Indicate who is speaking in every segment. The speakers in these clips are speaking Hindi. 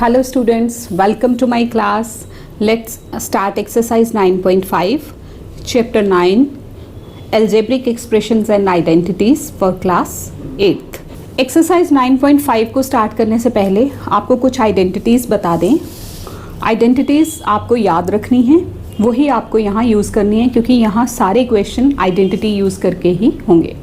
Speaker 1: Hello students, welcome to my class. Let's start exercise 9.5, chapter 9, algebraic expressions and identities for class 8th. Exercise 9.5 को स्टार्ट करने से पहले आपको कुछ आइडेंटिटीज़ बता दें. आइडेंटिटीज़ आपको याद रखनी है, वही आपको यहाँ यूज़ करनी है क्योंकि यहाँ सारे क्वेश्चन आइडेंटिटी यूज़ करके ही होंगे.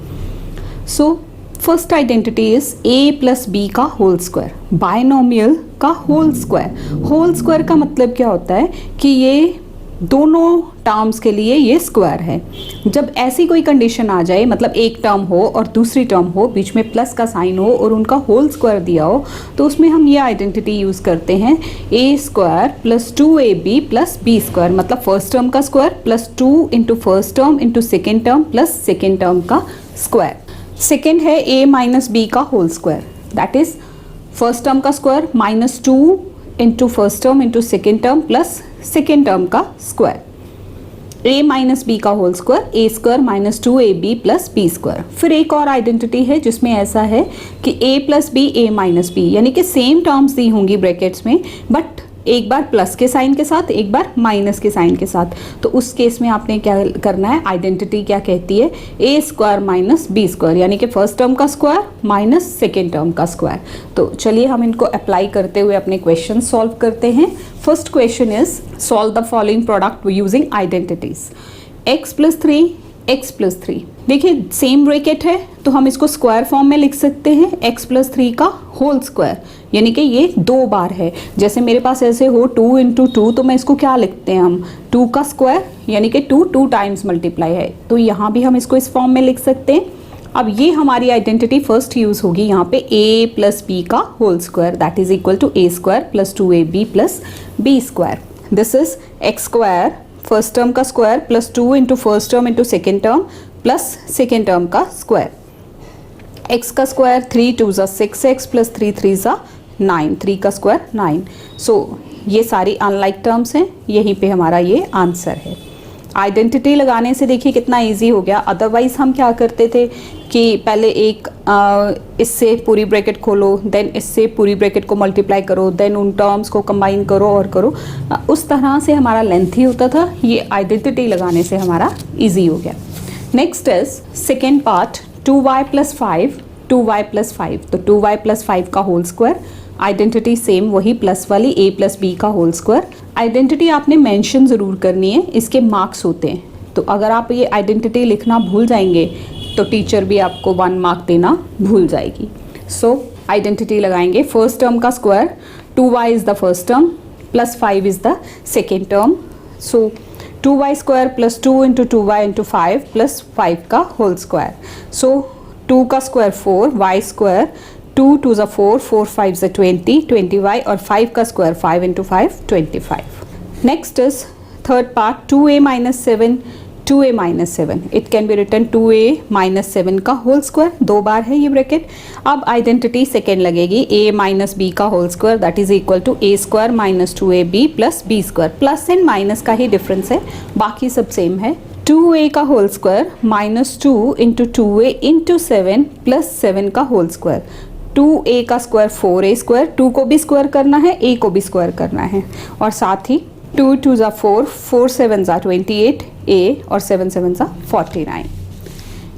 Speaker 1: So first identity is a plus B का होल स्क्वायर, बायनोमियल का होल स्क्वायर. होल स्क्वायर का मतलब क्या होता है कि ये दोनों टर्म्स के लिए ये स्क्वायर है. जब ऐसी कोई कंडीशन आ जाए, मतलब एक टर्म हो और दूसरी टर्म हो, बीच में प्लस का साइन हो और उनका होल स्क्वायर दिया हो, तो उसमें हम ये आइडेंटिटी यूज़ करते हैं a square plus 2ab plus B square. मतलब फर्स्ट टर्म का square plus 2 into first term into second term plus second term का स्क्वायर. सेकेंड है a माइनस बी का whole square, that is first term का square minus 2 into first term into second term plus second term का स्क्वायर. a माइनस बी का whole square a square minus 2ab plus B square. फिर एक और आइडेंटिटी है जिसमें ऐसा है कि a plus B a minus b, यानी कि सेम टर्म्स दी होंगी ब्रैकेट्स में, बट एक बार प्लस के साइन के साथ, एक बार माइनस के साइन के साथ. तो उस केस में आपने क्या करना है, आइडेंटिटी क्या कहती है, a square minus B square, यानी कि फर्स्ट टर्म का स्क्वायर माइनस सेकेंड टर्म का स्क्वायर. तो चलिए हम इनको अप्लाई करते हुए अपने क्वेश्चन सॉल्व करते हैं. First question is solve the following product using identities. x plus 3 x plus 3. देखिए सेम ब्रैकेट है तो हम इसको स्क्वायर फॉर्म में लिख सकते हैं x प्लस 3 का होल स्क्वायर, यानी कि ये दो बार है. जैसे मेरे पास ऐसे हो 2 इंटू 2, तो मैं इसको क्या लिखते हैं हम, 2 का स्क्वायर, यानी कि 2 टाइम्स मल्टीप्लाई है. तो यहाँ भी हम इसको इस फॉर्म में लिख सकते हैं. अब ये हमारी आइडेंटिटी फर्स्ट यूज़ होगी यहाँ पे a प्लस बी का whole square, that is equal to a square plus 2ab plus B square. This is x square first term का square plus 2 into first term into second term plus second term का स्क्वायर. x का स्क्वायर 3 2 ज़ा 6x प्लस 3 3 ज़ा 9, 3 का स्क्वायर 9. सो ये सारी अनलाइक टर्म्स हैं, यहीं पे हमारा ये आंसर है. आइडेंटिटी लगाने से देखिए कितना इजी हो गया. अदरवाइज हम क्या करते थे कि पहले एक इससे पूरी ब्रैकेट खोलो, देन इससे पूरी ब्रैकेट को मल्टीप्लाई करो, देन उन टर्म्स को कंबाइन करो और करो. उस तरह से हमारा लेंथी होता था. ये आइडेंटिटी लगाने से हमारा इजी हो गया. Next is second part, 2y plus 5 2y plus 5. तो 2y प्लस 5 का होल स्क्वायर, आइडेंटिटी सेम वही प्लस वाली a प्लस बी का होल स्क्वायर. आइडेंटिटी आपने मेंशन ज़रूर करनी है, इसके मार्क्स होते हैं. तो अगर आप ये आइडेंटिटी लिखना भूल जाएंगे तो टीचर भी आपको 1 मार्क देना भूल जाएगी. सो आइडेंटिटी लगाएंगे. फर्स्ट टर्म का square 2y is the first term plus 5 is the second term. So 2y square plus 2 into 2y into 5 plus 5 का होल स्क्वायर. सो 2 का स्क्वायर 4, y स्क्वायर 2 2 ज़ा 4 4 5 ज़ा 20 20y और 5 का square 5 into 5 25. Next is third part, 2a minus 7 2a minus 7. It can be written 2a minus 7 का होल स्क्वायर, दो बार है ये ब्रैकेट. अब आइडेंटिटी सेकेंड लगेगी, a माइनस बी का whole square that is equal to a square minus 2ab plus B square. Plus and minus का ही डिफरेंस है, बाकी सब सेम है. 2a का whole square minus 2 into 2a into 7 plus 7 का होल स्क्वायर. 2a का स्क्वायर 4a स्क्वायर, 2 को भी स्क्वायर करना है, a को भी स्क्वायर करना है, और साथ ही 2 2 ज़ा 4 4 7 ज़ा 28 a और 7 7 ज़ा 49.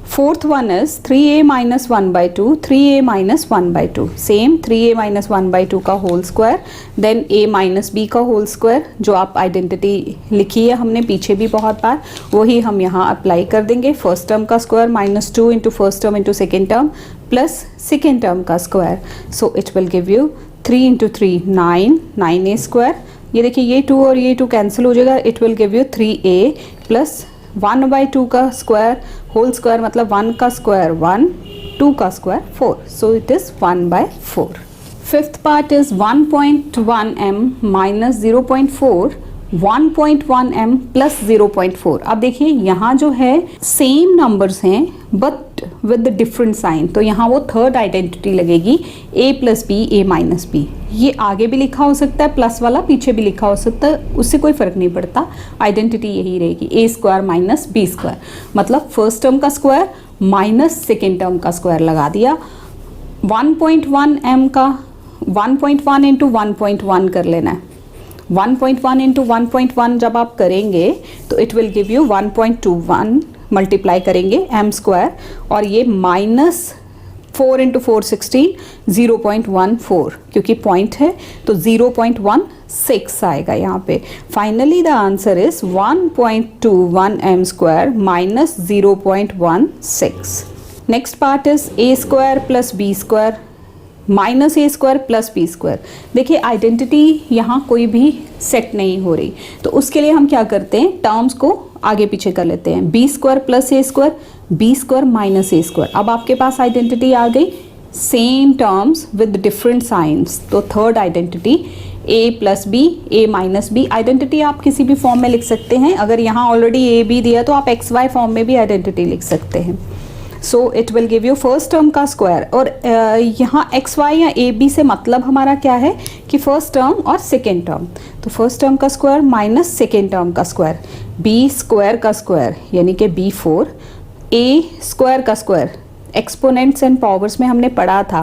Speaker 1: Fourth one is 3a minus 1/2 3a minus 1/2. Same 3a minus 1/2 का whole square, then a minus B का होल स्क्वायर. जो आप आइडेंटिटी लिखी है हमने पीछे भी बहुत बार, वही हम यहाँ अप्लाई कर देंगे. फर्स्ट टर्म का square minus 2 into first term into second term plus second term का square. So it will give you 3 into 3 9a square. ये देखिए ये 2 और ये 2 कैंसिल हो जाएगा. It will give you 3a plus 1/2 का स्क्वायर होल स्क्वायर, मतलब 1 का स्क्वायर 1 2 का square 4. So it is 1/4. Fifth part is 1.1m minus 0.4 1.1m plus 0.4. अब देखिए यहाँ जो है सेम नंबर्स हैं बट विद डिफरेंट साइन, तो यहाँ वो थर्ड आइडेंटिटी लगेगी a plus B a minus b. ये आगे भी लिखा हो सकता है प्लस वाला, पीछे भी लिखा हो सकता है, उससे कोई फर्क नहीं पड़ता. आइडेंटिटी यही रहेगी a square minus B square. मतलब फर्स्ट टर्म का स्क्वायर माइनस सेकेंड टर्म का स्क्वायर लगा दिया. 1.1m का 1.1 इंटू 1.1 कर लेना है। 1.1 इंटू 1.1 जब आप करेंगे तो it will give you 1.21, multiply करेंगे एम स्क्वायर, और ये -4 इंटू 4 16, 0.14, क्योंकि पॉइंट है तो 0.16 आएगा यहाँ पे। Finally the answer is 1.21 m square minus 0.16। Next part is a square plus B square minus a square plus B square. देखिए आइडेंटिटी यहाँ कोई भी सेट नहीं हो रही, तो उसके लिए हम क्या करते हैं, टर्म्स को आगे पीछे कर लेते हैं। B square plus A square, B square minus a square. अब आपके पास आइडेंटिटी आ गई, same terms with different signs. तो थर्ड आइडेंटिटी ए प्लस बी, ए माइनस बी। आइडेंटिटी आप किसी भी फॉर्म में लिख सकते हैं। अगर यहाँ ऑलरेडी ए बी दिया तो आप एक्स वाई फॉर्म में भी आइडेंटिटी लिख सकते हैं। सो it will give you first term का स्क्वायर, और यहाँ एक्स वाई या ए बी से मतलब हमारा क्या है कि फर्स्ट टर्म और सेकेंड टर्म। तो फर्स्ट टर्म का स्क्वायर माइनस सेकेंड टर्म का स्क्वायर, बी स्क्वायर का स्क्वायर यानी कि b4, ए स्क्वायर का स्क्वायर। एक्सपोनेंट्स एंड पावर्स में हमने पढ़ा था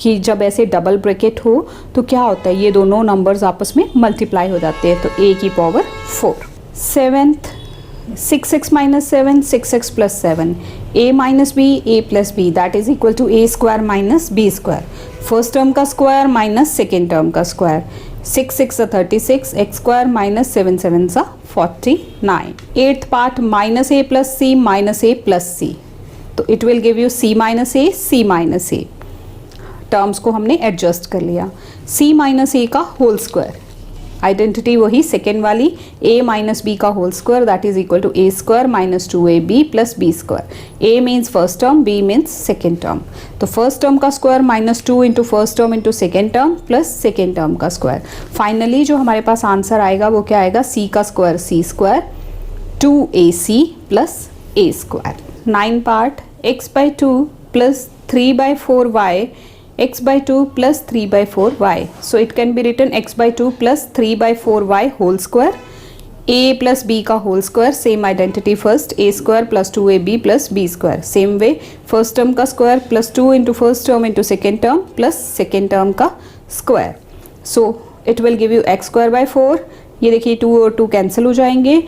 Speaker 1: कि जब ऐसे डबल ब्रैकेट हो तो क्या होता है, ये दोनों नंबर्स आपस में मल्टीप्लाई हो जाते हैं, तो a की power 4। Seventh 6x minus 7, 6x plus 7, a minus B, a plus B, that is equal to a square minus B square. First term का स्क्वायर माइनस सेकेंड टर्म का square, 6 6 36, x square minus 7 7 49। Eighth part minus a plus C minus a plus C, तो it will give you c minus a, c minus a। Terms को हमने एडजस्ट कर लिया। c माइनस a का होल स्क्वायर, आइडेंटिटी वही सेकेंड वाली, a माइनस बी का whole square that is equal to a square minus 2ab plus b square. a means first term, b means second term. तो फर्स्ट टर्म का square minus 2 into first term into second term plus second term का स्क्वायर। फाइनली जो हमारे पास आंसर आएगा वो क्या आएगा, c का square c square 2ac plus a square. 9 part x/2 plus 3/4y, x/2 plus 3/4y. So it can be written x/2 plus 3/4y whole square, a plus b का whole square, same identity first, a square plus 2ab plus b square. Same way first term का square plus 2 into first term into second term plus second term का square. So it will give you x square by 4. ये देखिए 2 और 2 कैंसिल हो जाएंगे,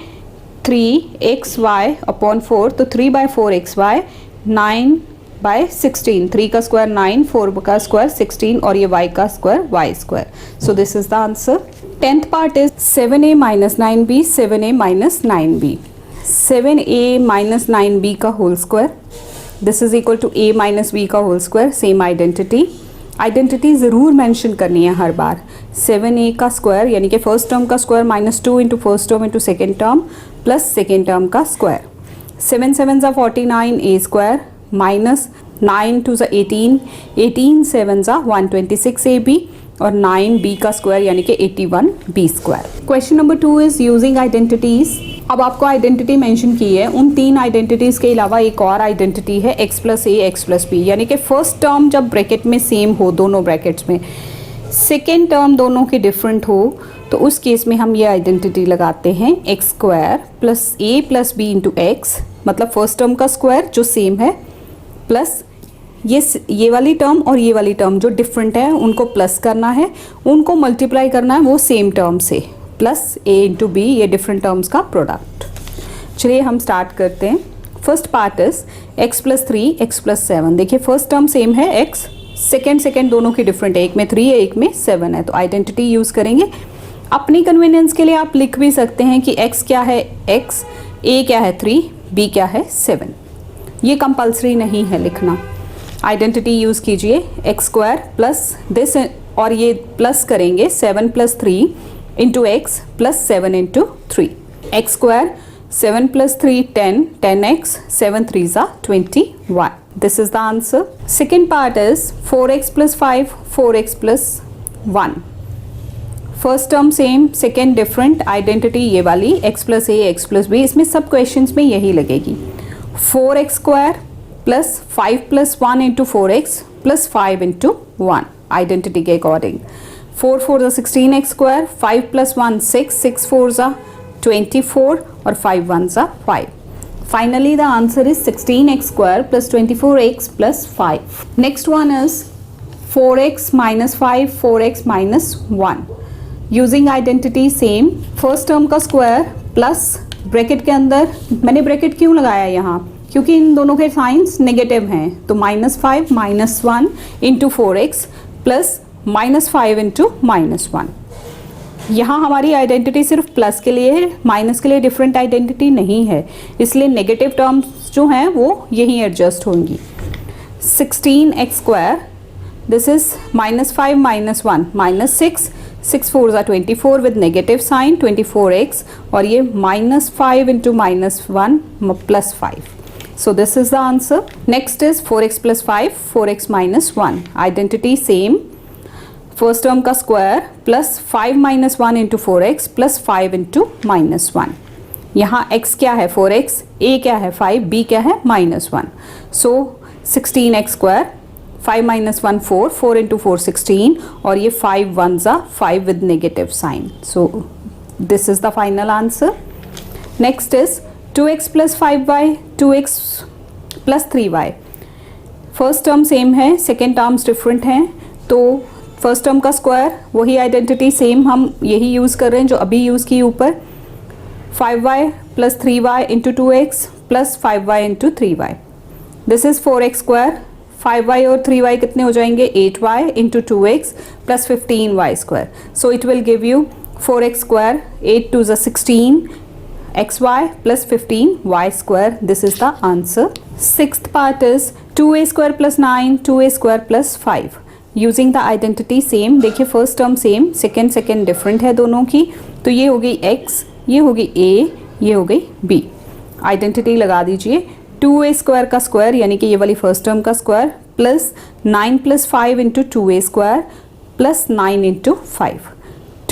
Speaker 1: 3xy अपॉन 4, तो 3/4xy 9/16, 3 का स्क्वायर 9, 4 का स्क्वायर 16 और ये y का square y square. So this is the answer. 10th part is 7a minus 9b, 7a minus 9b, 7a minus 9b का whole square, this is equal to a minus b का whole square. Same identity, identity ज़रूर मेंशन करनी है हर बार। 7a का स्क्वायर यानी कि फर्स्ट टर्म का square minus 2 into first term into second term plus second term का square. 7 7 49, a square minus 9 2 18, 18 7 126 ab और 9 b का स्क्वायर यानी कि 81 b square. Question number 2 is using identities. अब आपको आइडेंटिटी मेंशन की है, उन 3 आइडेंटिटीज के अलावा एक और आइडेंटिटी है x plus a x plus B, यानी कि फर्स्ट टर्म जब ब्रैकेट में सेम हो दोनों ब्रैकेट्स में, सेकेंड टर्म दोनों की डिफरेंट हो, तो उस केस में हम ये आइडेंटिटी लगाते हैं x square plus a plus b into x, मतलब फर्स्ट टर्म का स्क्वायर जो सेम है प्लस ये वाली टर्म और ये वाली टर्म जो डिफरेंट है उनको प्लस करना है, उनको मल्टीप्लाई करना है वो सेम टर्म से, प्लस ए इंटू बी ये डिफरेंट टर्म्स का प्रोडक्ट। चलिए हम स्टार्ट करते हैं। First part is x plus 3 x plus 7। देखिए फर्स्ट टर्म सेम है एक्स, सेकेंड दोनों की डिफरेंट है, एक में 3 है एक में 7 है, तो आइडेंटिटी यूज़ करेंगे। अपनी कन्वीनियंस के लिए आप लिख भी सकते हैं कि x क्या है x, a क्या है 3, b क्या है 7। ये कंपल्सरी नहीं है लिखना। आइडेंटिटी यूज़ कीजिए, एक्स स्क्वायर प्लस दिस और ये प्लस करेंगे 7 plus 3 into x plus 7 into 3, x square 7 plus 3 10, 10x, 7 3 21। This is the answer. Second part is 4x plus 5, 4x plus 1। First term same, second different, identity ये वाली x plus a x plus B, इसमें सब क्वेश्चंस में यही लगेगी। 4x square plus 5 plus 1 into 4x plus 5 into 1 identity के अकॉर्डिंग। 4 4 16x स्क्वायर, 5 प्लस 1 6, 6 4 24 और 5 1 5। Finally the answer is 16x square plus 24x plus 5। Next one is 4x minus 5, 4x minus 1. Using identity same, first term का स्क्वायर प्लस ब्रैकेट के अंदर, मैंने ब्रैकेट क्यों लगाया यहाँ, क्योंकि इन दोनों के साइंस नेगेटिव हैं, तो -5 -1 इंटू 4x प्लस -5 इंटू -1. यहाँ हमारी आइडेंटिटी सिर्फ प्लस के लिए है, माइनस के लिए डिफरेंट आइडेंटिटी नहीं है, इसलिए नेगेटिव टर्म्स जो हैं वो यहीं एडजस्ट होंगी. 16x square, this is -5 -1 -6, 6 4s are 24 with negative sign 24x, और ये -5 into -1 plus 5. So this is the answer. Next is 4x plus 5, 4x minus 1. Identity same. First term का square plus 5 minus 1 into 4x plus 5 into -1. यहाँ x क्या है 4x, a क्या है 5, b क्या है -1. सो 16x स्क्वायर, 5 minus 1 4, 4 into 4 16, और ये 5 1s are 5 with negative sign. So this is the final answer. Next is 2x plus 5y, 2x plus 3y. First term same है, सेकेंड टर्म्स डिफरेंट हैं, तो फर्स्ट टर्म का स्क्वायर वही आइडेंटिटी सेम हम यही यूज़ कर रहे हैं जो अभी यूज़ की ऊपर. 5y plus 3y into 2x plus 5y into 3y. This is 4x square, 5y और 3y कितने हो जाएंगे 8y into 2x plus 15y square. So it will give you 4x square, 8 2 is 16 xy plus 15y square. This is the answer. Sixth part is 2a square plus 9, 2a square plus 5. Using the identity same, देखिए first term same, second different है दोनों की, तो ये हो गई x, ये हो गई a, ये हो गई b. आइडेंटिटी लगा दीजिए, 2a स्क्वायर का स्क्वायर यानी कि ये वाली फर्स्ट टर्म का square plus 9 plus 5 into 2a square plus 9 into 5.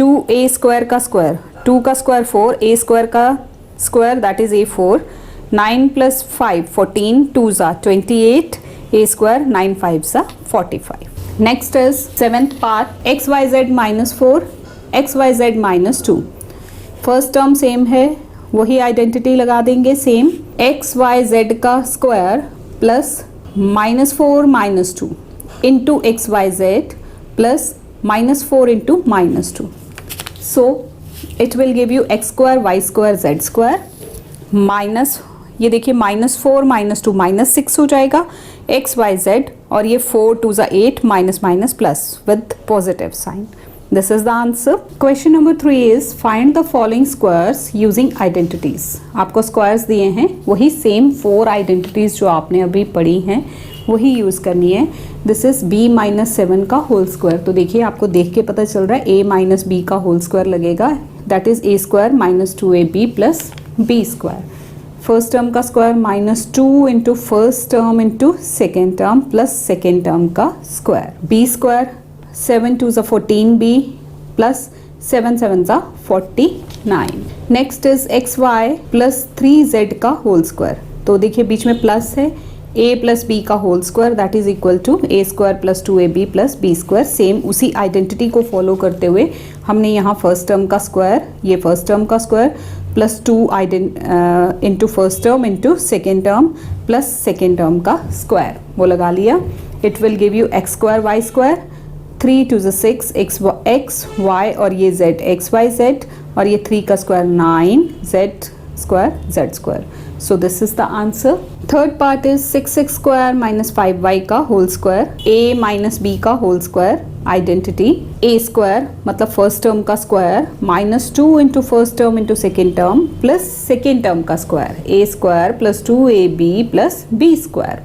Speaker 1: 2a square का स्क्वायर, 2 का स्क्वायर 4, a स्क्वायर का square that is a4, 9 plus 5 14, 2s are 28, a square 9 5s are 45. Next is seventh part, xyz minus 4, xyz minus 2. First term same है, वही आइडेंटिटी लगा देंगे सेम, xyz का square plus -4 -2 into xyz plus -4 into -2. So it will give you x square y square z square minus, ये देखिए -4 -2 -6 हो जाएगा एक्स वाई जेड, और ये 4 2s are 8 minus plus with positive sign. This is the answer. Question number 3 is find the following squares using identities. आपको स्क्वायर्स दिए हैं, वही सेम 4 आइडेंटिटीज जो आपने अभी पढ़ी हैं वही यूज़ करनी है. दिस इज b माइनस 7 का होल स्क्वायर. तो देखिए आपको देख के पता चल रहा है a माइनस बी का होल स्क्वायर लगेगा, that is a square minus 2ab plus b square. First term का square -2 into first term into second term plus second term का square. B square 7 2s are 14b plus 7 7s are 49. Next is xy plus 3z का होल स्क्वायर. तो देखिए बीच में प्लस है, a प्लस बी का whole square that is equal to a square plus 2ab plus b square. Same उसी आइडेंटिटी को फॉलो करते हुए हमने यहाँ फर्स्ट टर्म का स्क्वायर, ये फर्स्ट टर्म का square plus 2 into first term into second term plus second term का स्क्वायर वो लगा लिया. It will give you x square y square, 3 2s are 6 x y, और ये z x y z, और ये 3 का square 9 z square z square. So this is the answer. Third part is 6x square minus 5y का whole square, a minus b का whole square. Identity a square मतलब फर्स्ट टर्म का square -2 into first term into second term plus second term का square, a square plus 2ab plus b square.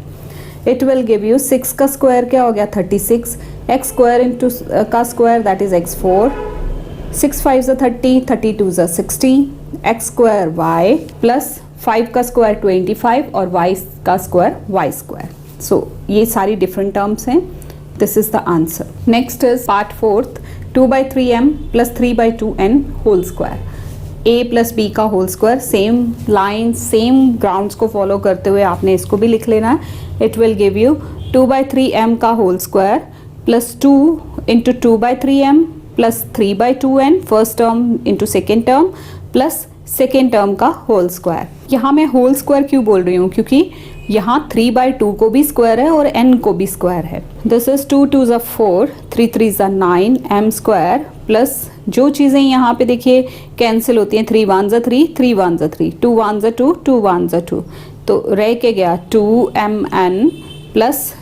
Speaker 1: It will give you 6 का स्क्वायर क्या हो गया 36, x स्क्वायर इंटू का square that is x4, 6 5s are 30, 30 2s are 60, x square y plus 5 का स्क्वायर 25 और y का स्क्वायर y स्क्वायर. सो ये सारी डिफरेंट टर्म्स हैं. This is the answer. Next is part fourth, 2/3m plus 3/2n whole square. a plus b का whole square, same line same grounds को फॉलो करते हुए आपने इसको भी लिख लेना है. It will give you 2/3m का whole square plus 2 into 2/3m plus 3/2n first term into second term plus second term का होल स्क्वायर. यहाँ मैं होल स्क्वायर क्यों बोल रही हूँ, क्योंकि यहाँ 3/2 को भी स्क्वायर है और n को भी स्क्वायर है। दिस इज 2 2 ज़ा 4, 3 3 ज़ा 9 m स्क्वायर प्लस जो चीज़ें यहाँ पे देखिए कैंसिल होती हैं, 3 1 ज़ा 3, 3 1 ज़ा 3, 2 1 ज़ा 2, 2 1 ज़ा 2, तो रह के गया 2mn प्लस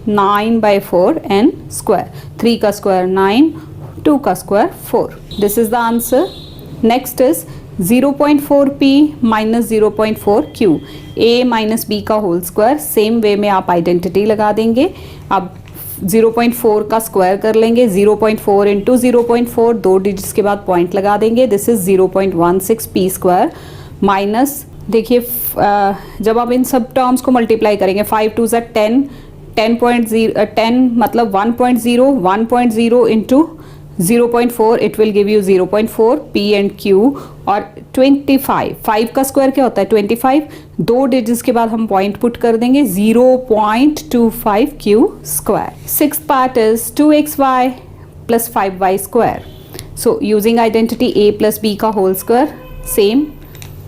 Speaker 1: 9/4 n स्क्वायर, 3 का स्क्वायर 9, 2 का square 4। This is the answer. Next is 0.4p minus 0.4q, a minus b का होल स्क्वायर। सेम वे में आप आइडेंटिटी लगा देंगे। अब 0.4 का स्क्वायर कर लेंगे, 0.4 इंटू 0.4, 2 डिजिट्स के बाद पॉइंट लगा देंगे। This is 0.16p square minus, देखिए जब आप इन सब टर्म्स को मल्टीप्लाई करेंगे, 5 2 ज़ा 10, 10 मतलब 1.0, 1.0 into 0.4 it will give you 0.4 p and q, और 25, 5 का स्क्वायर क्या होता है 25, 2 डिजिट्स के बाद हम पॉइंट पुट कर देंगे, 0.25 q square. Sixth part is 2xy plus 5y square. So using identity a plus b का whole square, same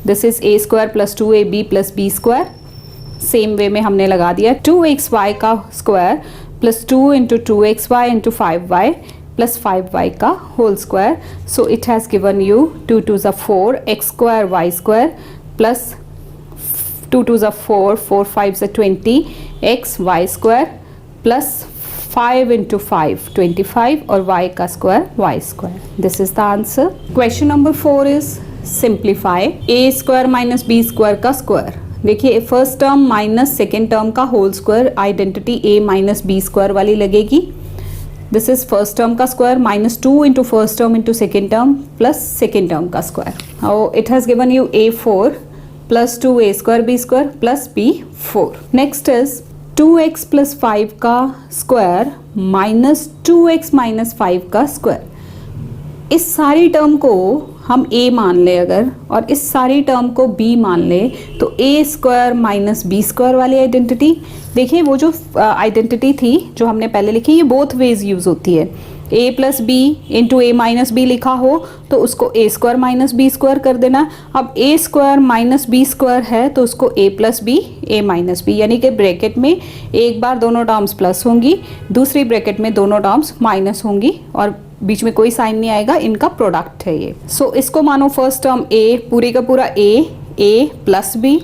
Speaker 1: this is a square plus 2ab plus b square. Same way में हमने लगा दिया 2xy का square plus 2 into 2xy into 5y plus 5y का whole square. So it has given you 2 2 ज़ा 4 x square y square plus 2 2 ज़ा 4, 4 5 ज़ा 20 x y square plus 5 into 5 25 और y का square y square. This is the answer. Question number 4 is simplify a square minus b square का स्क्वायर। देखिए first term minus second term का whole square, identity a minus b square वाली लगेगी। दिस इज फर्स्ट टर्म का square minus 2 into first term into second term plus second term का स्क्वायर। और it has given you a4 plus 2a square b square plus b4। Next is 2x plus 5 का स्क्वायर माइनस 2x माइनस 5 का स्क्वायर। इस सारी टर्म को हम a मान ले अगर, और इस सारी टर्म को b मान ले, तो a square minus b square वाली आइडेंटिटी, देखिए वो जो आइडेंटिटी थी जो हमने पहले लिखी, ये बोथ वेज यूज़ होती है। a plus b into a minus b लिखा हो तो उसको a square minus B square कर देना। अब a square minus B square है तो उसको a plus B a minus b, यानी कि ब्रैकेट में एक बार दोनों टर्म्स प्लस होंगी, दूसरी ब्रैकेट में दोनों टर्म्स माइनस होंगी और बीच में कोई साइन नहीं आएगा, इनका प्रोडक्ट है ये। सो इसको मानो फर्स्ट टर्म a, पूरी का पूरा a plus B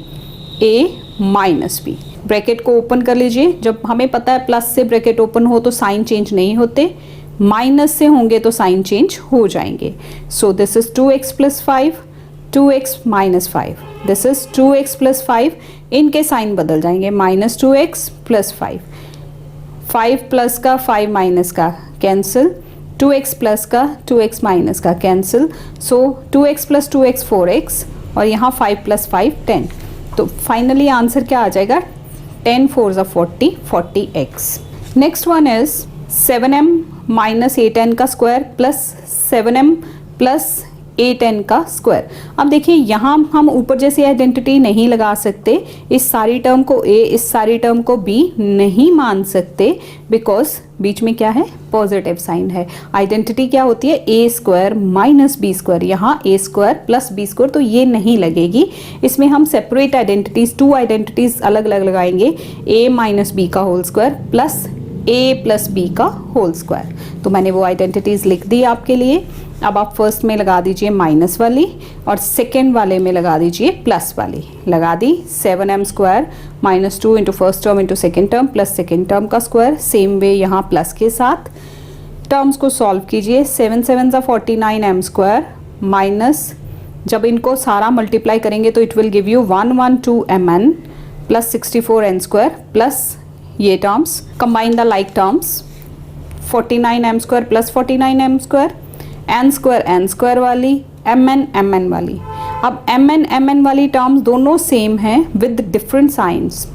Speaker 1: a minus b. Bracket को ओपन कर लीजिए। जब हमें पता है प्लस से ब्रैकेट ओपन हो तो साइन चेंज नहीं होते, माइनस से होंगे तो साइन चेंज हो जाएंगे। सो this is 2x plus 5, 2x minus 5, this is 2x plus 5, इनके साइन बदल जाएंगे, माइनस 2x प्लस 5, 5 प्लस का 5 माइनस का कैंसिल, 2x प्लस का 2x माइनस का कैंसिल। सो 2x प्लस 2x 4x और यहाँ 5 प्लस 5 10। तो फाइनली आंसर क्या आ जाएगा 10 4 ज़ा 40, 40x। Next one is 7m minus 8n का square plus 7m plus 8n का स्क्वायर। अब देखिए यहाँ हम ऊपर जैसी आइडेंटिटी नहीं लगा सकते, इस सारी टर्म को a, इस सारी टर्म को b नहीं मान सकते, बिकॉज बीच में क्या है पॉजिटिव साइन है। आइडेंटिटी क्या होती है a square minus B square, यहाँ a square plus B square, तो ये नहीं लगेगी। इसमें हम सेपरेट आइडेंटिटीज, 2 आइडेंटिटीज अलग अलग लगाएंगे, a माइनस बी का whole square plus a plus B का होल स्क्वायर। तो मैंने वो आइडेंटिटीज लिख दी आपके लिए। अब आप फर्स्ट में लगा दीजिए माइनस वाली और सेकेंड वाले में लगा दीजिए प्लस वाली। लगा दी 7m square minus 2 into first term into second term plus second term का स्क्वायर। सेम वे यहाँ प्लस के साथ टर्म्स को सॉल्व कीजिए। 7 7 ज़ा 49m स्क्वायर माइनस, जब इनको सारा मल्टीप्लाई करेंगे तो it will give you 112mn plus 64n square plus ये terms, combine the like terms, 49m square plus 49m square, n square वाली, mn वाली। अब mn वाली टर्म्स दोनों सेम हैं with different science,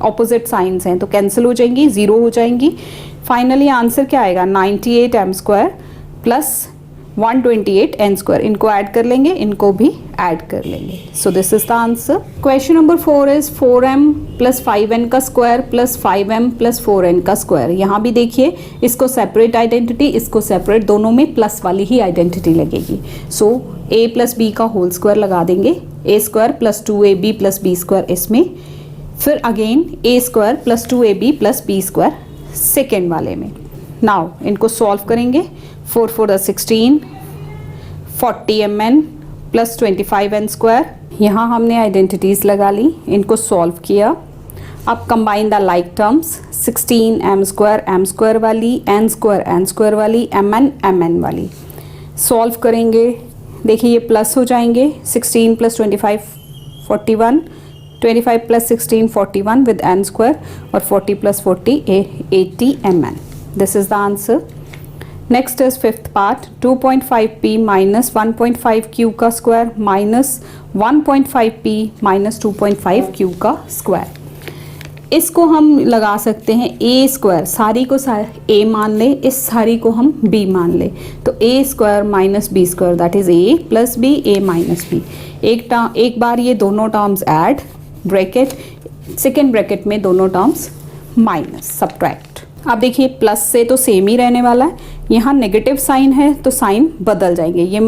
Speaker 1: opposite science हैं तो कैंसिल हो जाएंगी, 0 हो जाएंगी। फाइनली आंसर क्या आएगा 98m square plus 128n square. इनको ऐड कर लेंगे, इनको भी ऐड कर लेंगे। सो this is the answer. Question number 4 is 4m plus 5n का square plus 5m plus 4n का स्क्वायर। यहाँ भी देखिए इसको सेपरेट आइडेंटिटी, इसको सेपरेट, दोनों में प्लस वाली ही आइडेंटिटी लगेगी। सो a प्लस बी का होल स्क्वायर लगा देंगे, a square plus 2ab plus B square इसमें, फिर again A square plus 2ab plus B square second वाले में। नाउ इनको सॉल्व करेंगे। 4 4 16, 40 mn प्लस 25 n स्क्वायर। यहाँ हमने आइडेंटिटीज़ लगा ली, इनको सॉल्व किया। अब combine the like terms, 16 m square वाली, n स्क्वायर वाली, mn वाली सॉल्व करेंगे। देखिए ये प्लस हो जाएंगे, 16 plus 25 41, 25 plus 16 41 with n square, और 40 plus 40 80 mn। This is the answer. Next is fifth part, 2.5p minus 1.5q का square minus 1.5p minus 2.5q का स्क्वायर। इसको हम लगा सकते हैं ए स्क्वायर, सारी को ए मान ले, इस सारी को हम बी मान ले, तो a square minus B square that is a plus B, A minus b. एक बार ये दोनों terms add, bracket, second bracket में दोनों टर्म्स माइनस, सब्ट्रैक्ट। अब देखिए प्लस से तो सेम ही रहने वाला है, यहाँ नेगेटिव साइन है तो साइन बदल जाएंगे, ये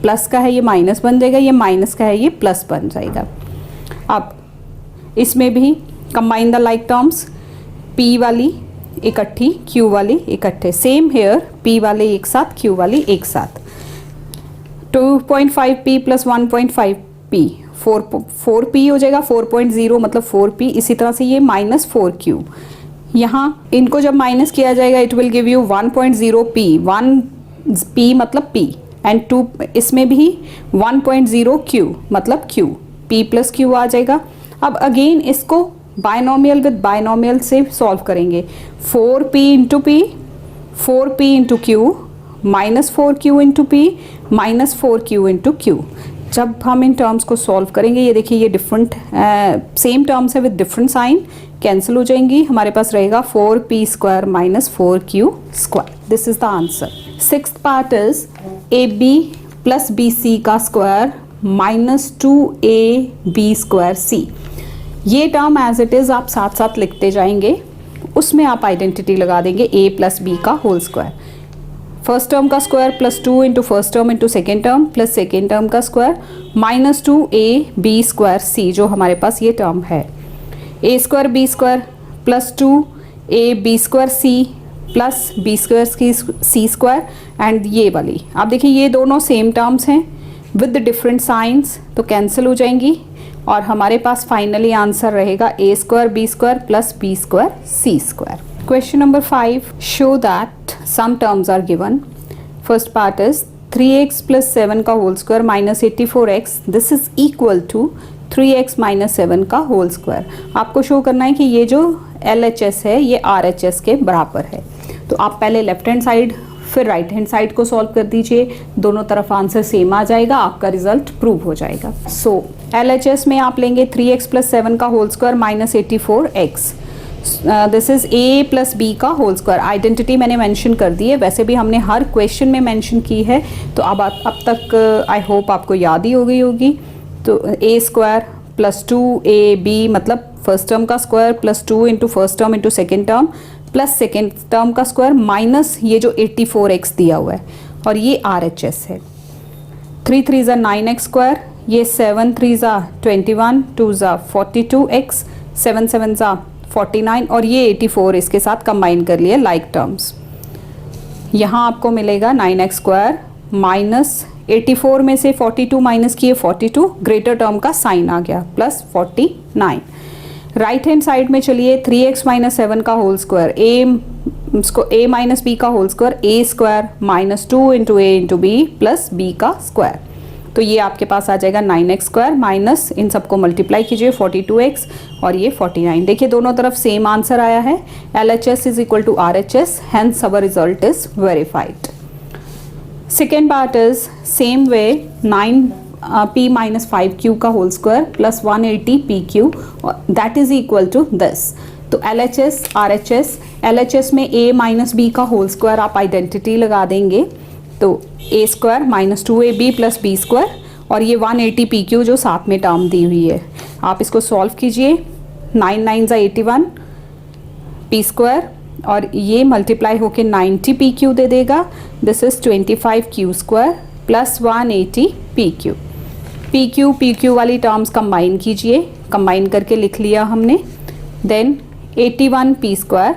Speaker 1: प्लस का है ये माइनस बन जाएगा, ये माइनस का है ये प्लस बन जाएगा। अब इसमें भी combine the like terms, p वाली इकट्ठी, q वाली इकट्ठे, सेम हेयर, p वाले एक साथ, q वाली एक साथ। 2.5p प्लस 1.5p 4p हो जाएगा, 4.0 मतलब 4p। इसी तरह से ये माइनस 4q, यहाँ इनको जब माइनस किया जाएगा it will give you 1.0p, 1p मतलब p, एंड 2 इसमें भी 1.0q मतलब q, p प्लस q आ जाएगा। अब अगेन इसको बायनोमियल विद बायनोमियल से सॉल्व करेंगे। 4p into p, 4p into q, minus 4q into p, minus 4q into q। जब हम इन टर्म्स को सॉल्व करेंगे, ये देखिए ये डिफरेंट सेम टर्म्स है विद डिफरेंट साइन, कैंसिल हो जाएंगी, हमारे पास रहेगा 4p square minus 4q square. This is the answer. Sixth part is ab plus bc का square minus 2ab square c। ये टर्म एज इट इज़ आप साथ साथ लिखते जाएंगे, उसमें आप आइडेंटिटी लगा देंगे a प्लस बी का होल स्क्वायर। फर्स्ट टर्म का square plus 2 into first term into second term plus second term का square minus 2ab square c, जो हमारे पास ये टर्म है। a square b square plus 2ab square c plus b square c square, and ये वाली आप देखिए ये दोनों सेम टर्म्स हैं विद डिफरेंट साइंस, तो कैंसिल हो जाएंगी, और हमारे पास फाइनली आंसर रहेगा a square b square plus b square c square. Question number 5, show that some terms are given. First part is 3x plus 7 का whole square minus 84x, this is equal to 3x minus 7 का होल स्क्वायर। आपको शो करना है कि ये जो LHS है ये RHS के बराबर है। तो आप पहले लेफ्ट हैंड साइड फिर राइट हैंड साइड को सॉल्व कर दीजिए, दोनों तरफ आंसर सेम आ जाएगा, आपका रिजल्ट प्रूव हो जाएगा। सो LHS में आप लेंगे 3x प्लस 7 का whole square minus 84x, this is a plus b का होल स्क्वायर। आइडेंटिटी मैंने मेंशन कर दी है, वैसे भी हमने हर क्वेश्चन में मेंशन की है, तो अब तक आई होप आपको याद ही हो गई होगी। तो a स्क्वायर प्लस 2ab मतलब फर्स्ट टर्म का square plus 2 into first term into second term plus second term का स्क्वायर माइनस ये जो 84x दिया हुआ है, और ये RHS है। 3 3 ज़ा 9x स्क्वायर, ये 7 3 ज़ा 21, 2 ज़ा 42x, 7 7 ज़ा 49, और ये 84 इसके साथ कंबाइन कर लिए लाइक टर्म्स। यहाँ आपको मिलेगा 9x स्क्वायर माइनस 84 में से 42 माइनस किए 42, ग्रेटर टर्म का साइन आ गया प्लस 49। राइट हैंड साइड में चलिए 3x माइनस 7 का whole square, a minus b का whole square, a square minus 2 into a into b plus b का स्क्वायर। तो ये आपके पास आ जाएगा 9x स्क्वायर माइनस इन सबको मल्टीप्लाई कीजिए 42x और ये 49। देखिए दोनों तरफ सेम आंसर आया है, LHS is equal to RHS, hence our result is verified. Second part is same way 9p minus 5q का whole square plus 180pq that is equal to this. तो LHS RHS, LHS में a माइनस b का होल स्क्वायर आप आइडेंटिटी लगा देंगे, तो a square minus 2ab plus b square, और ये 180pq जो साथ में टर्म दी हुई है आप इसको सॉल्व कीजिए। 9 9 ज़ा 81 p स्क्वायर, और ये मल्टीप्लाई होके 90pq दे देगा, this is 25q square plus 180pq। P Q वाली टर्म्स कंबाइन कीजिए, कंबाइन करके लिख लिया हमने। देन 81 पी स्क्वायर,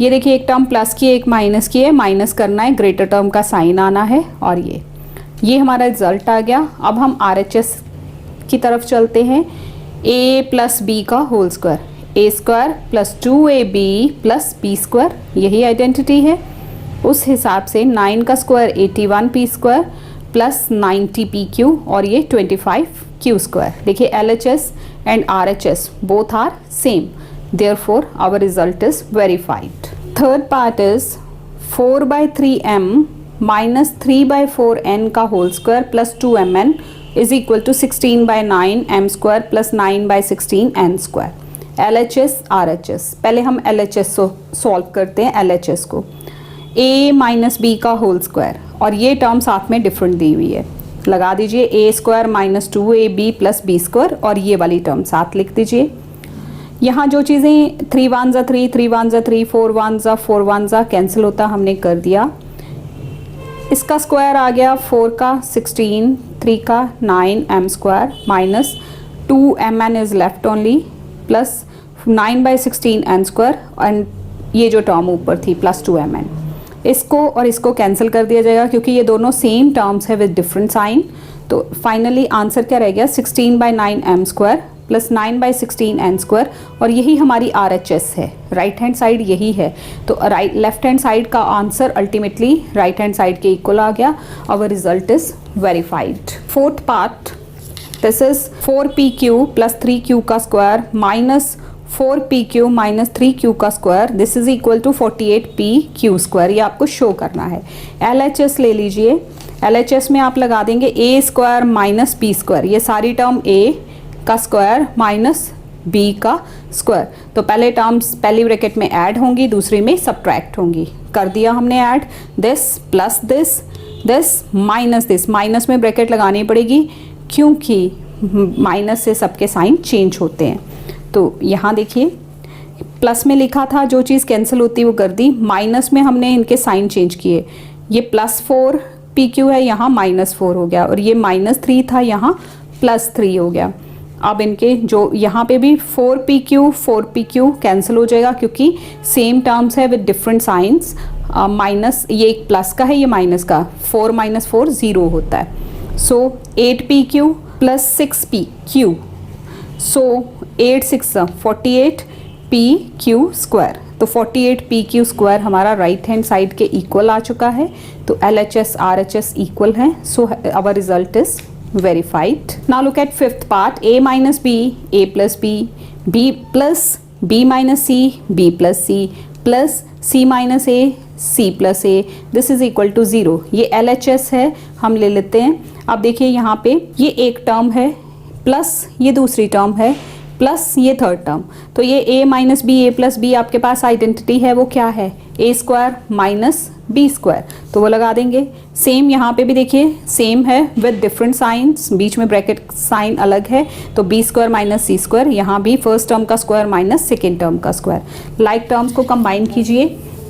Speaker 1: ये देखिए एक टर्म प्लस की एक माइनस की है, माइनस करना है, ग्रेटर टर्म का साइन आना है, और ये हमारा रिजल्ट आ गया। अब हम RHS की तरफ चलते हैं। a प्लस बी का whole square, a square plus 2ab plus B square, यही आइडेंटिटी है। उस हिसाब से 9 का square 81 p square plus 90 p q, और ये 25 क्यू स्क्वायर। देखिए LHS and RHS both are same, therefore our result is verified. Third part is 4/3m minus 3/4n का होल स्क्वायर प्लस 2mn is equal to 16/9 m square plus 9/16 n square. LHS RHS, पहले हम LHS सॉल्व करते हैं। LHS को a माइनस बी का होल स्क्वायर, और ये टर्म साथ में डिफरेंट दी हुई है, लगा दीजिए a square minus 2ab plus B square, और ये वाली टर्म साथ लिख दीजिए। यहाँ जो चीज़ें 3 1 जा 3, 3 1 जा 3, 4 1 जा 4 1 जा कैंसिल होता हमने कर दिया। इसका स्क्वायर आ गया 4 का 16, 3 का 9 m square minus 2mn is left only plus 9/16 n square, and ये जो टर्म ऊपर थी प्लस 2mn, इसको और इसको कैंसिल कर दिया जाएगा क्योंकि ये दोनों सेम टर्म्स है विद डिफरेंट साइन। तो फाइनली आंसर क्या रह गया 16/9 m square plus 9/16 n square, और यही हमारी RHS है, राइट हैंड साइड यही है। तो लेफ्ट हैंड साइड का answer ultimately right hand side के इक्वल आ गया। Our result is verified. Fourth part, this is 4pq plus 3q का square minus 4pq minus 3q का square, this is equal to 48pq square. ये आपको शो करना है। LHS ले लीजिए, LHS में आप लगा देंगे a square minus b square, ये सारी टर्म a का स्क्वायर माइनस b का स्क्वायर। तो पहले टर्म्स पहली ब्रैकेट में ऐड होंगी, दूसरी में सब्ट्रैक्ट होंगी। कर दिया हमने add, this plus this minus this, minus में ब्रैकेट लगानी पड़ेगी क्योंकि माइनस से सबके साइन चेंज होते हैं। तो यहाँ देखिए प्लस में लिखा था, जो चीज़ कैंसिल होती वो कर दी, माइनस में हमने इनके साइन चेंज किए। ये प्लस 4pq है, यहाँ माइनस 4 हो गया, और ये माइनस 3 था, यहाँ प्लस 3 हो गया। अब इनके जो यहाँ पे भी 4pq कैंसिल हो जाएगा क्योंकि सेम टर्म्स है विद डिफरेंट साइंस। माइनस ये एक प्लस का है, ये माइनस का, 4 माइनस 4 0 होता है। So 8pq plus 6pq, so 8 6 48pq square. तो 48pq स्क्वायर हमारा राइट हैंड साइड के इक्वल आ चुका है। तो LHS RHS इक्वल है, so our result is verified. Now look at fifth part, a minus b, a plus b, b plus b minus c, b plus c, plus c minus a, c plus a, this is equal to 0. ये LHS है, हम ले लेते हैं। अब देखिए यहाँ पे ये एक टर्म है, प्लस ये दूसरी टर्म है, प्लस ये थर्ड टर्म। तो ये a minus B, a plus b आपके पास आइडेंटिटी है, वो क्या है a square minus B square, तो वो लगा देंगे। सेम यहाँ पे भी देखिए सेम है विद डिफरेंट साइंस, बीच में ब्रैकेट साइन अलग है। तो b square minus c square, यहाँ भी फर्स्ट टर्म का स्क्वायर माइनस सेकेंड टर्म का स्क्वायर। लाइक टर्म्स को कंबाइन कीजिए,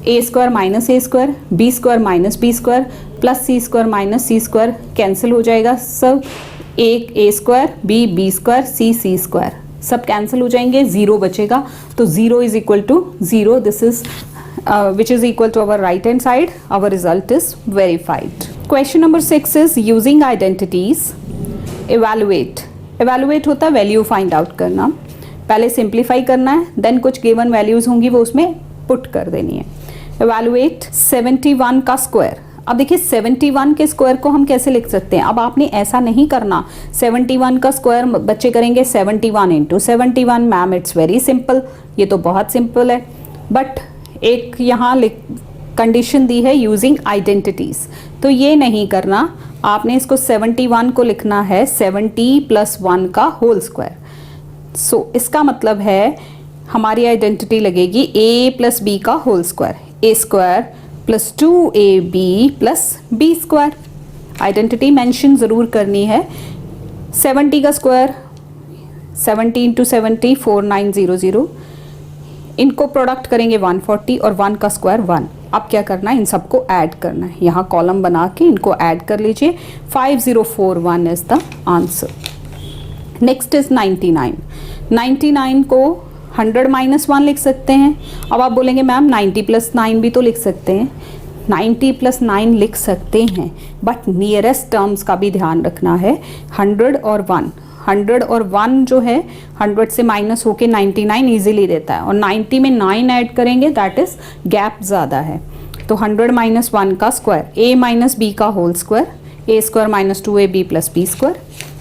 Speaker 1: a square minus a square, B square minus B square plus c square minus c square cancel हो जाएगा सब। एक a square, B square, c square सब कैंसिल हो जाएंगे, 0 बचेगा। तो 0 is equal to 0, this is which is equal to our right hand side. Our result is verified. Question number 6 is using identities evaluate. Evaluate होता है वैल्यू फाइंड आउट करना, पहले सिंप्लीफाई करना है, देन कुछ गिवन वैल्यूज होंगी वो उसमें पुट कर देनी है। Evaluate 71 का स्क्वायर। अब देखिए 71 के स्क्वायर को हम कैसे लिख सकते हैं। अब आपने ऐसा नहीं करना, 71 का स्क्वायर बच्चे करेंगे 71 into 71। Ma'am it's very simple, ये तो बहुत सिंपल है, बट एक यहाँ कंडीशन दी है यूजिंग आइडेंटिटीज, तो ये नहीं करना। आपने इसको 71 को लिखना है 70 प्लस 1 का होल स्क्वायर। सो इसका मतलब है हमारी आइडेंटिटी लगेगी a प्लस बी का whole square, a square plus 2ab plus b square. Identity mention ज़रूर करनी है। 70 का स्क्वायर 70 इंटू 70 4900, इनको प्रोडक्ट करेंगे 140 और 1 का स्क्वायर 1। अब क्या करना है, इन सबको ऐड करना है, यहाँ कॉलम बना के इनको ऐड कर लीजिए। 5041 is the answer. Next is 99। 99 को 100 माइनस 1 लिख सकते हैं। अब आप बोलेंगे मैम 90 प्लस 9 भी तो लिख सकते हैं। 90 प्लस 9 लिख सकते हैं, बट नियरेस्ट टर्म्स का भी ध्यान रखना है। 100 और 1, 100 और 1 जो है 100 से माइनस होके 99 इजीली देता है, और 90 में 9 ऐड करेंगे, दैट इज गैप ज़्यादा है। तो 100 माइनस 1 का स्क्वायर, a माइनस बी का whole square, a square minus 2ab plus B square.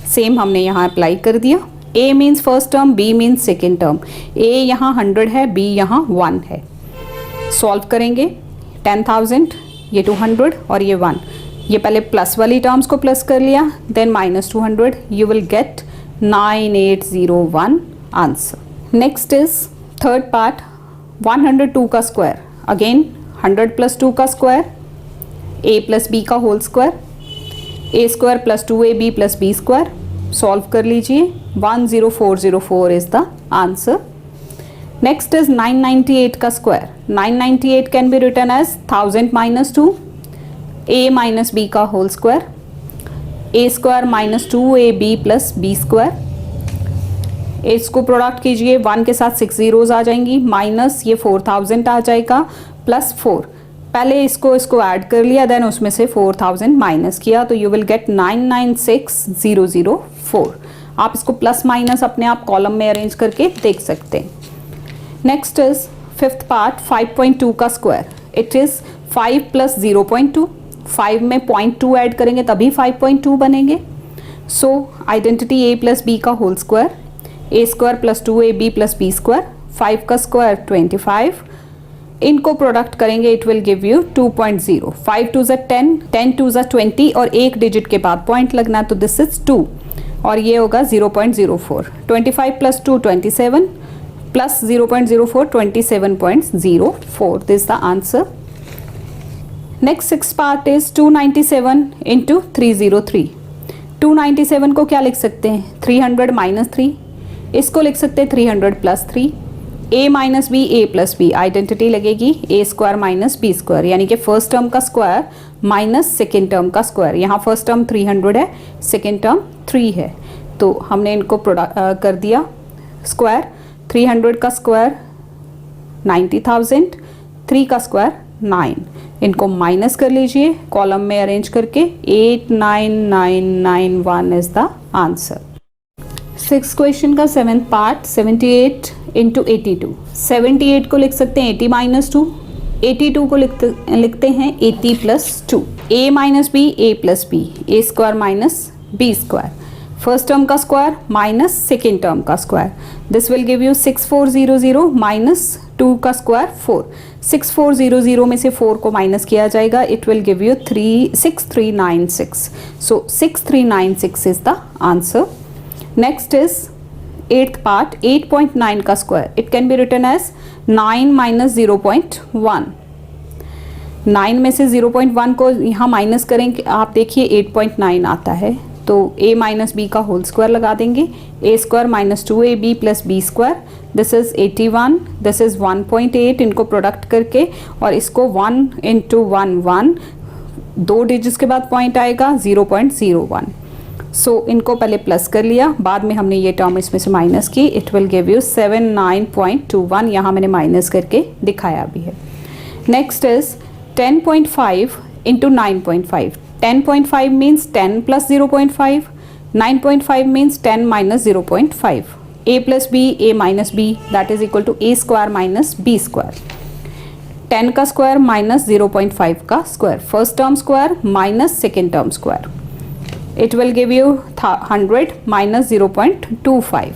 Speaker 1: Same हमने यहाँ अप्लाई कर दिया। a means first term, b means second term. a यहाँ 100 है, b यहाँ 1 है। सॉल्व करेंगे 10,000, ये 200 और ये 1। ये पहले प्लस वाली टर्म्स को प्लस कर लिया, then minus 200, you will get 9801 answer. Next is third part, 102 का स्क्वायर। अगेन 100 प्लस 2 का स्क्वायर, a प्लस बी का whole square, a square plus 2ab plus B square. Solve कर लीजिए, 10404 is the answer. Next is 998 का square. 998 can be written as 1000 minus 2, a minus B का whole square, a square minus 2ab plus B square. इसको प्रोडक्ट कीजिए, 1 के साथ 6 जीरोज आ जाएंगी, माइनस ये 4000 आ जाएगा, प्लस 4। पहले इसको ऐड कर लिया, देन उसमें से 4000 माइनस किया, तो यू विल गेट 996004। आप इसको प्लस माइनस अपने आप कॉलम में अरेंज करके देख सकते हैं। नेक्स्ट इज फिफ्थ पार्ट, 5.2 का स्क्वायर। इट इज 5 प्लस 0.2, 5 में 0.2 ऐड करेंगे तभी 5.2 बनेंगे। So identity a plus B का whole square, a square plus 2ab plus B square, 5 का स्क्वायर 25। इनको प्रोडक्ट करेंगे, इट विल गिव यू 2.0। 5 2 10, 10 2 20 और एक डिजिट के बाद पॉइंट लगना, तो दिस इज 2 और ये होगा 0.04। 25 plus 2 27 plus 0.04 27.04, this the answer. Next six part is 297 into 303। 297 को क्या लिख सकते हैं, 300 माइनस 3। इसको लिख सकते हैं 300 plus 3। a minus B, a plus b, identity लगेगी a square minus B square, यानी कि फर्स्ट टर्म का स्क्वायर माइनस सेकेंड टर्म का स्क्वायर। यहाँ फर्स्ट टर्म 300 है, सेकेंड टर्म 3 है, तो हमने इनको प्रोडक्ट कर दिया स्क्वायर। 300 का स्क्वायर 90,000, 3 का स्क्वायर 9। इनको माइनस कर लीजिए कॉलम में अरेंज करके, 89991 is the answer. Six question का सेवेंथ पार्ट, 78 इंटू 82। 78 को लिख सकते हैं 80 माइनस 2, 82 को लिखते हैं 80 plus 2। a minus B, a plus B, a square minus B square. First term का स्क्वायर माइनस सेकेंड टर्म का square, this will give you 6400 minus 2 का स्क्वायर 4। 6400 में से 4 को माइनस किया जाएगा, it will give you 6396। So 6396 is the answer. Next is eighth part, 8.9 का square. It can be written as 9 minus 0.1। 9 में से 0.1 को यहाँ माइनस करेंगे, आप देखिए 8.9 आता है, तो a माइनस बी का होल स्क्वायर लगा देंगे, a square minus 2ab plus B square, this is 81, this is 1.8। इनको प्रोडक्ट करके और इसको 1 इंटू 1, 2 डिजिट्स के बाद पॉइंट आएगा 0.01। सो इनको पहले प्लस कर लिया, बाद में हमने ये टर्म इसमें से माइनस की, इट विल गिव यू 79.21। यहाँ मैंने माइनस करके दिखाया भी है। Next is 10.5 into 9.5। 10.5 means 10 plus 0.5, 9.5 means 10 minus 0.5। a plus B, a minus B, that is equal to a square minus B square. 10 का स्क्वायर माइनस 0.5 का square, first term square minus second term square, it will give you 100 minus 0.25।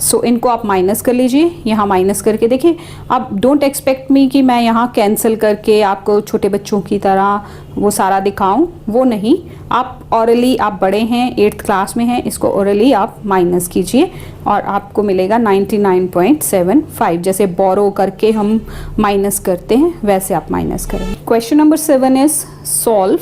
Speaker 1: So इनको आप माइनस कर लीजिए, यहाँ माइनस करके देखिए। आप डोंट एक्सपेक्ट मी कि मैं यहाँ कैंसिल करके आपको छोटे बच्चों की तरह वो सारा दिखाऊं, वो नहीं। आप ऑरली, आप बड़े हैं, 8th क्लास में हैं, इसको ऑरली आप माइनस कीजिए और आपको मिलेगा 99.75। जैसे बोरो करके हम माइनस करते हैं वैसे आप माइनस करें। क्वेश्चन नंबर 7 इज सॉल्व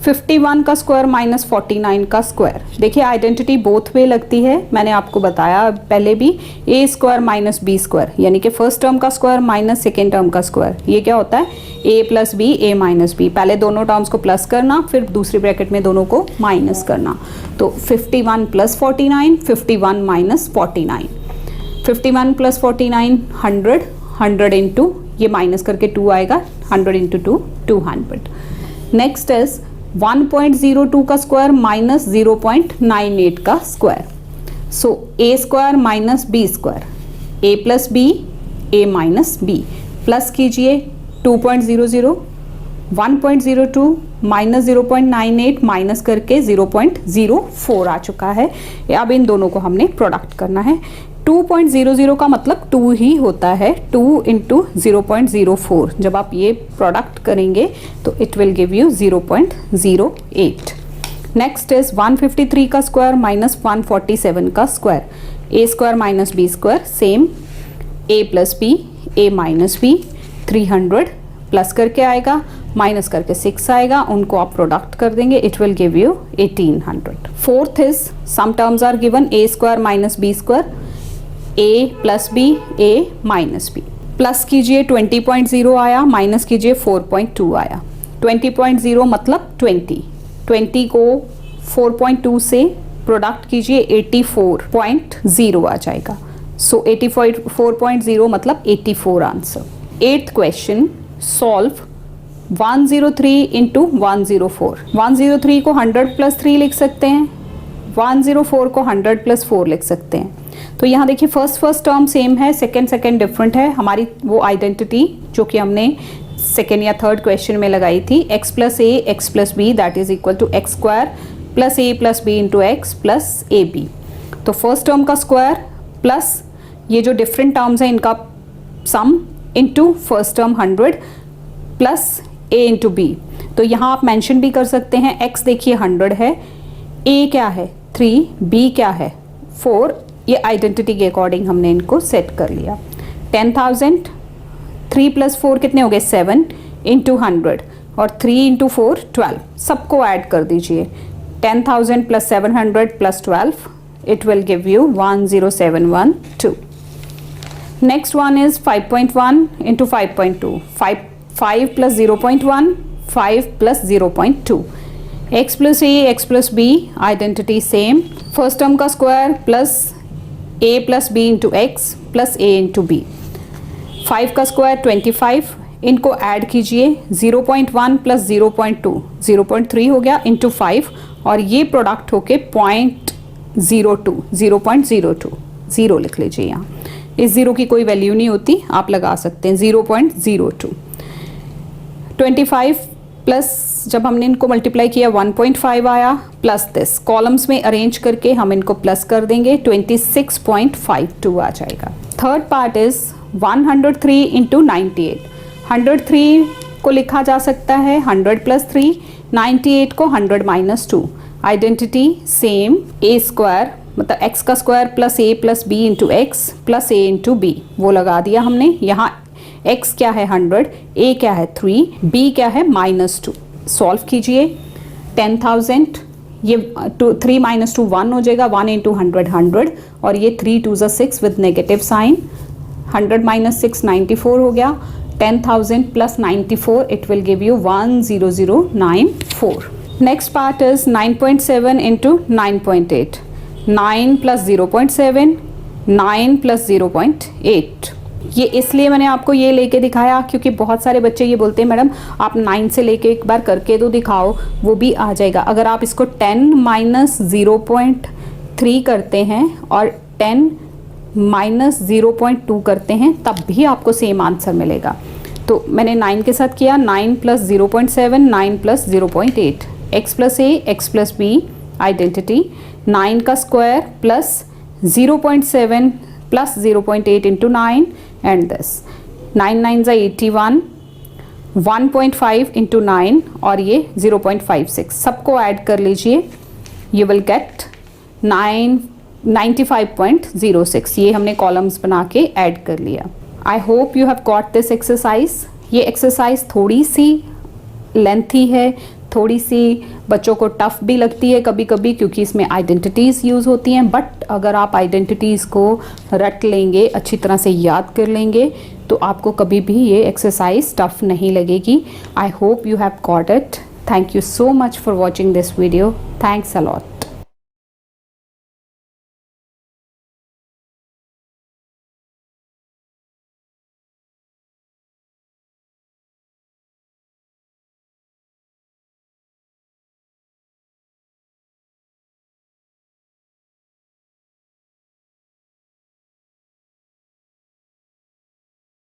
Speaker 1: 51 का स्क्वायर माइनस 49 का स्क्वायर। देखिए आइडेंटिटी बोथ वे लगती है, मैंने आपको बताया पहले भी, ए स्क्वायर माइनस बी स्क्वायर, यानी कि फर्स्ट टर्म का स्क्वायर माइनस सेकेंड टर्म का स्क्वायर। ये क्या होता है, ए प्लस बी, ए माइनस बी। पहले दोनों टर्म्स को प्लस करना, फिर दूसरी ब्रैकेट में दोनों को माइनस करना। तो 51 प्लस 49, 51 माइनस 49, 51 प्लस 49 100, 100 इंटू ये माइनस करके 2 आएगा, 100 इंटू 2 200। नेक्स्ट इज 1.02 का स्क्वायर माइनस 0.98 का square. So A square minus B square, A plus B, A minus B, plus कीजिए 2.00, 1.02 माइनस 0.98 माइनस करके 0.04 आ चुका है। अब इन दोनों को हमने प्रोडक्ट करना है। 2.00 का मतलब 2 ही होता है, 2 इंटू 0.04। जब आप ये प्रोडक्ट करेंगे तो it will give you 0.08। Next is 153 का स्क्वायर माइनस 147 का square. A square minus B square same, a plus B, A minus b, 300 plus करके आएगा, माइनस करके 6 आएगा, उनको आप प्रोडक्ट कर देंगे, it will give you 1800। Fourth is some terms are given, A square minus B square, A plus B, A minus B. Plus कीजिए 20.0 आया, माइनस कीजिए 4.2 आया। 20.0 मतलब 20 को 4.2 से प्रोडक्ट कीजिए 84.0 आ जाएगा। सो 84.0 मतलब 84 answer. Eighth question, solve 103 into 104। 103 को 100 प्लस 3 लिख सकते हैं, 104 को 100 प्लस 4 लिख सकते हैं। तो यहाँ देखिए फर्स्ट टर्म सेम है, सेकेंड डिफरेंट है। हमारी वो आइडेंटिटी जो कि हमने सेकेंड या थर्ड क्वेश्चन में लगाई थी, x plus a x plus B that is equal to x square plus a plus b into x plus a b. तो फर्स्ट टर्म का स्क्वायर प्लस ये जो डिफरेंट टर्म्स हैं इनका sum into first term 100 plus a into b. तो यहाँ आप मेंशन भी कर सकते हैं, x देखिए 100 है, a क्या है 3, b क्या है 4। ये आइडेंटिटी के अकॉर्डिंग हमने इनको सेट कर लिया। 10,000, 3 प्लस 4 कितने हो गए 7 इंटू 100 और 3 इंटू 4 12। सबको ऐड कर दीजिए, 10,000 plus 700 plus 12 it will give you 10712। Next one is 5.1 into 5.2, 5 plus 0.1, 5 plus 0.2। x plus a x plus b identity same, first term का square plus a plus b into x plus a into b. 5 का स्क्वायर 25, इनको ऐड कीजिए 0.1 प्लस 0.2, 0.3 हो गया इंटू 5 और ये प्रोडक्ट होके 0.02, 0.02, 0 लिख लीजिए यहाँ। इस जीरो की कोई वैल्यू नहीं होती, आप लगा सकते हैं 0.02। 25 प्लस जब हमने इनको मल्टीप्लाई किया 1.5 आया, प्लस दिस कॉलम्स में अरेंज करके हम इनको प्लस कर देंगे, 26.52 आ जाएगा। Third part is 103 into 98। 103 को लिखा जा सकता है 100 प्लस 3, 98 को 100 minus 2। Identity same, a square मतलब x का square plus a plus b into x plus a into b, वो लगा दिया हमने। यहाँ x क्या है 100, a क्या है 3, b क्या है -2। सॉल्व कीजिए 10,000, ये 3 माइनस 2 1 हो जाएगा, 1 इंटू 100 100 और ये 3 2 6 विद नेगेटिव साइन, 100 माइनस 6 94 हो गया। 10,000 plus 94 it will give you 10094। Next part is 9.7 into 9.8। 9 plus 0.7, 9 plus 0.8। ये इसलिए मैंने आपको ये लेके दिखाया क्योंकि बहुत सारे बच्चे ये बोलते हैं मैडम आप 9 से लेके एक बार करके तो दिखाओ, वो भी आ जाएगा। अगर आप इसको 10 माइनस 0.3 करते हैं और 10 माइनस 0.2 करते हैं तब भी आपको सेम आंसर मिलेगा। तो मैंने 9 के साथ किया, 9 plus 0.7, 9 plus 0.8, x plus a x plus b identity, 9 का square plus 0.7 plus 0.8 into 9 and this 9 9 ज़ा 81, 1.5 इंटू 9 और ये 0.56, सबको ऐड कर लीजिए, यू विल गेट 95.06। ये हमने कॉलम्स बना के ऐड कर लिया। I hope you have got this exercise. ये एक्सरसाइज थोड़ी सी लेंथी है, थोड़ी सी बच्चों को टफ भी लगती है कभी कभी क्योंकि इसमें आइडेंटिटीज़ यूज़ होती हैं, बट अगर आप आइडेंटिटीज़ को रट लेंगे, अच्छी तरह से याद कर लेंगे, तो आपको कभी भी ये एक्सरसाइज टफ नहीं लगेगी. I hope you have got it. Thank you so much for watching this video. Thanks a lot.